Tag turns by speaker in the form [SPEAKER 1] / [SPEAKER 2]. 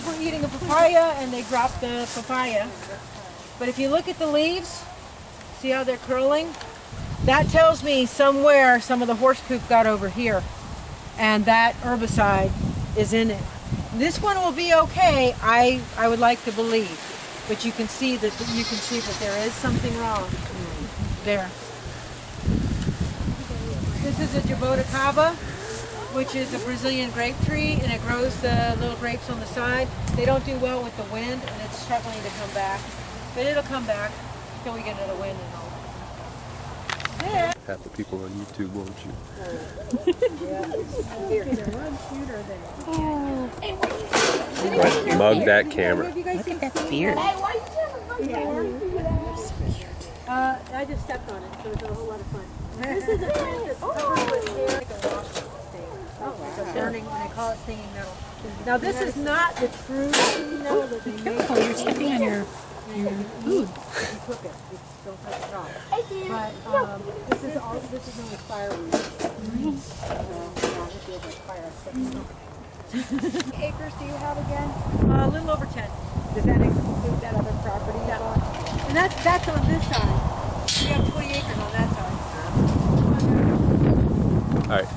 [SPEAKER 1] dogs were eating a papaya and they dropped the papaya. But if you look at the leaves, see how they're curling? That tells me somewhere some of the horse poop got over here, and that herbicide is in it. This one will be okay, I would like to believe, but you can see that there is something wrong there. This is a jaboticaba, which is a Brazilian grape tree, and it grows the little grapes on the side. They don't do well with the wind, and it's struggling to come back, but it'll come back until we get into the wind and all. There.
[SPEAKER 2] Half the people on YouTube, won't you? Mug that camera.
[SPEAKER 1] Look at that
[SPEAKER 3] beard.
[SPEAKER 1] I just stepped on it, so it's a whole lot of fun. This is a plant that's covered with hair. Like a wasp thing. It's a burning, and they call it stinging nettle. Now this is not the true stinging nettle that they make.
[SPEAKER 3] Careful, you're stepping on your food.
[SPEAKER 1] You cook it. Don't touch it off. But this is known as fireweed.
[SPEAKER 4] Acres do you have again?
[SPEAKER 1] A little over 10.
[SPEAKER 4] Does that include that other property you bought?
[SPEAKER 1] And that's on this side. We have 20 acres on that side.
[SPEAKER 2] All right.